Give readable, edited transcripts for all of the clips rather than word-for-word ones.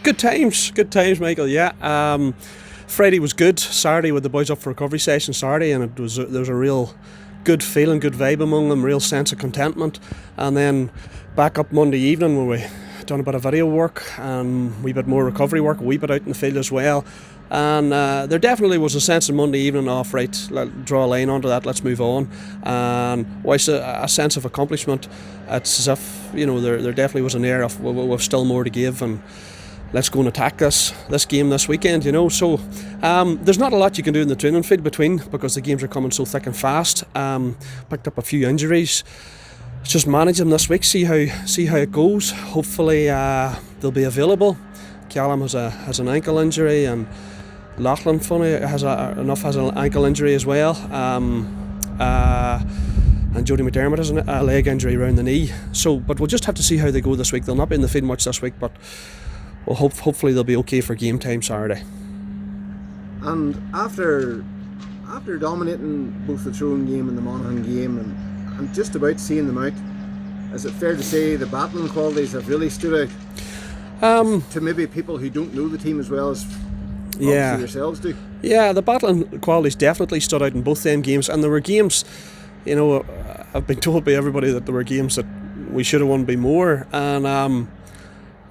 Good times, Michael. Yeah. Friday was good. Saturday with the boys up for recovery session Saturday, and there was a real good feeling, good vibe among them, real sense of contentment. And then back up Monday evening where we done a bit of video work and a wee bit more recovery work, a wee bit out in the field as well. And there definitely was a sense of Monday evening off, right, draw a line onto that, let's move on. And whilst a sense of accomplishment, it's as if, there definitely was an air of we've still more to give, and let's go and attack this game this weekend, So there's not a lot you can do in the training field between, because the games are coming so thick and fast. Picked up a few injuries. Just manage them this week, see how it goes. Hopefully they'll be available. Callum has an ankle injury, and Lachlan has an ankle injury as well. And Jody McDermott has a leg injury around the knee. But we'll just have to see how they go this week. They'll not be in the field much this week, but hopefully they'll be okay for game time Saturday. And after dominating both the Tyrone game and the Monaghan game, and just about seeing them out, is it fair to say the battling qualities have really stood out to maybe people who don't know the team as well as obviously yourselves do? Yeah, the battling qualities definitely stood out in both them games, and there were games, I've been told by everybody that there were games that we should have won by more, and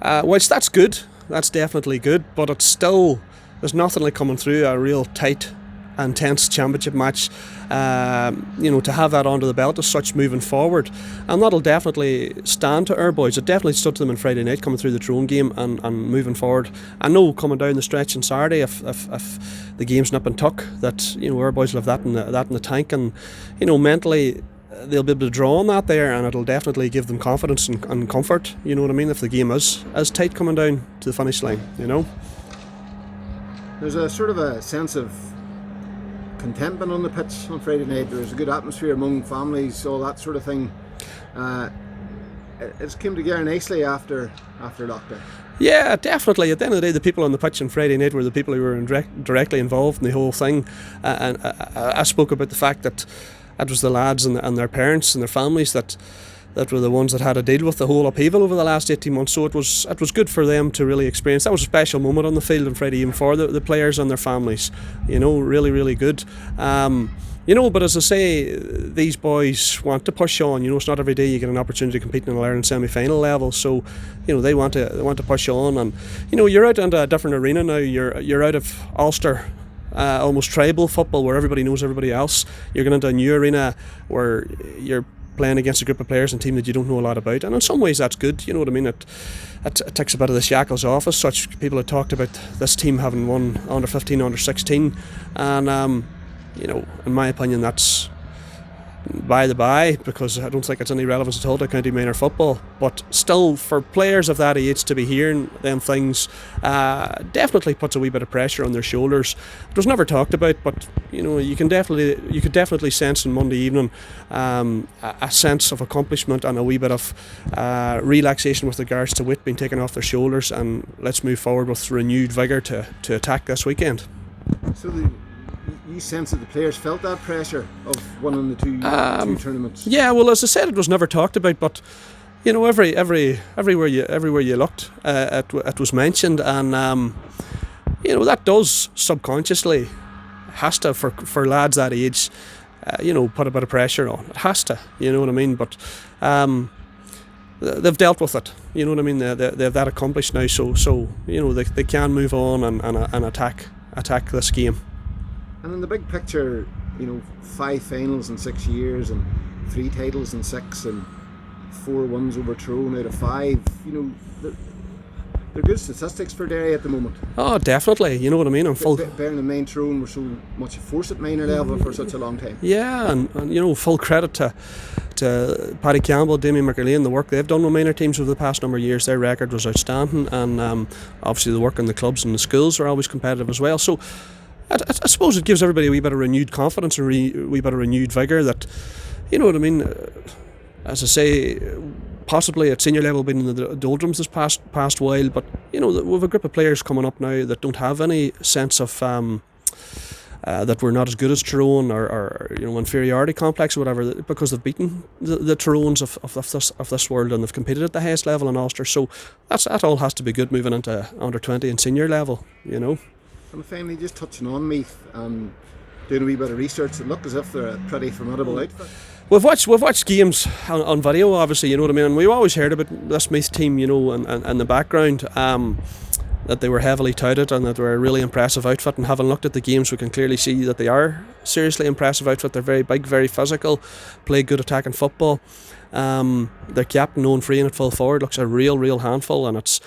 whilst that's good, that's definitely good, but it's still, there's nothing like coming through a real tight, intense championship match, to have that under the belt as such moving forward, and that'll definitely stand to our boys. It definitely stood to them on Friday night coming through the Tyrone game and moving forward. I know coming down the stretch on Saturday, if the game's not been took, that our boys will have that in the tank, and mentally they'll be able to draw on that there, and it'll definitely give them confidence and comfort, if the game is as tight coming down to the finish line. There's a sort of a sense of contentment on the pitch on Friday night. There's a good atmosphere among families, all that sort of thing. It's came together nicely after lockdown. Yeah, definitely. At the end of the day, the people on the pitch on Friday night were the people who were directly involved in the whole thing. And I spoke about the fact that it was the lads and their parents and their families that were the ones that had to deal with the whole upheaval over the last 18 months. So it was good for them to really experience. That was a special moment on the field on Friday evening for the players and their families. Really, really good. But as I say, these boys want to push on. It's not every day you get an opportunity to compete in an Ireland semi-final level. So, they want to push on, and you're out into a different arena now. You're out of Ulster. Almost tribal football where everybody knows everybody else. You're going into a new arena where you're playing against a group of players and a team that you don't know a lot about, and in some ways that's good. You know what I mean? It takes a bit of the shackles off us. Such people have talked about this team having won under 15, under 16, and in my opinion that's by the by, because I don't think it's any relevance at all to county minor football. But still, for players of that age to be hearing them things definitely puts a wee bit of pressure on their shoulders. It was never talked about, but you could definitely sense on Monday evening a sense of accomplishment and a wee bit of relaxation with regards to weight being taken off their shoulders, and let's move forward with renewed vigour to attack this weekend. So you sense that the players felt that pressure of winning the two tournaments? Yeah, well, as I said, it was never talked about, but everywhere you looked, it was mentioned, and that does subconsciously has to for lads that age, put a bit of pressure on. It has to, you know what I mean? But they've dealt with it, you know what I mean? They have that accomplished now, so they can move on and attack this game. And in the big picture, 5 finals in 6 years, and 3 titles in 6, and 4 wins over Tyrone out of 5. They're good statistics for Derry at the moment. Oh, definitely. You know what I mean? Bearing in mind Tyrone were so much a force at minor level for such a long time. Yeah, and full credit to Paddy Campbell, Damien McMullan, the work they've done with minor teams over the past number of years. Their record was outstanding, and obviously the work in the clubs and the schools are always competitive as well. So I suppose it gives everybody a wee bit of renewed confidence, a wee bit of renewed vigour that, you know what I mean, as I say, possibly at senior level been in the doldrums this past while, but we have a group of players coming up now that don't have any sense of that we're not as good as Tyrone, or inferiority complex or whatever, because they've beaten the Tyrones of this world, and they've competed at the highest level in Ulster. So that all has to be good moving into under 20 and senior level. And finally, just touching on Meath and doing a wee bit of research, it looked as if they're a pretty formidable outfit. We've watched games on video, obviously, you know what I mean, and we've always heard about this Meath team, and the background, that they were heavily touted and that they were a really impressive outfit. And having looked at the games, we can clearly see that they are seriously impressive outfit. They're very big, very physical, play good attacking football. Their captain, Owen Freehan at full forward, looks a real handful, and it's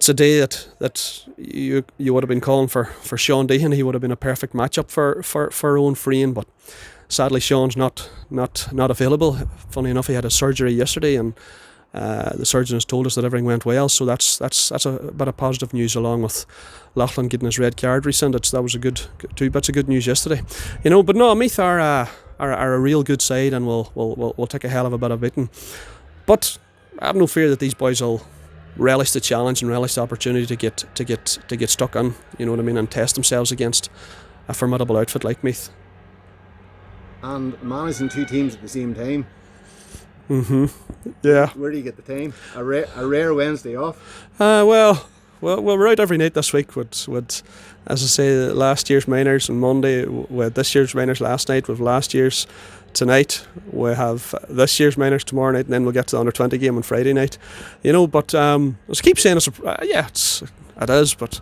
a day that you would have been calling for Sean Deehan. He would have been a perfect matchup for Owen Freehan, but sadly Sean's not available. Funny enough, he had a surgery yesterday, and the surgeon has told us that everything went well, so that's a bit of positive news, along with Loughlin getting his red card rescinded. That was two bits of good news yesterday, But no, Meath are a real good side, and we'll take a hell of a bit of beating. But I have no fear that these boys will relish the challenge and relish the opportunity to get stuck in, you know what I mean, and test themselves against a formidable outfit like Meath. And managing two teams at the same time. Yeah. Where do you get the time? A rare Wednesday off? Well, we're out every night this week with, as I say, last year's minors on Monday, with this year's minors last night, with last year's tonight, we have this year's minors tomorrow night, and then we'll get to the under 20 game on Friday night. But as I keep saying, it is, but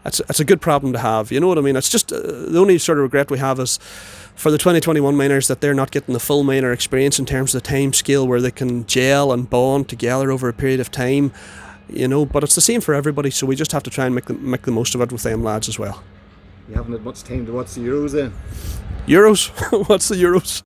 it's a good problem to have. You know what I mean? It's just the only sort of regret we have is for the 2021 minors that they're not getting the full minor experience in terms of the time scale where they can gel and bond together over a period of time. But it's the same for everybody, so we just have to try and make the most of it with them lads as well. You haven't had much time to watch the Euros then? Euros? What's the Euros?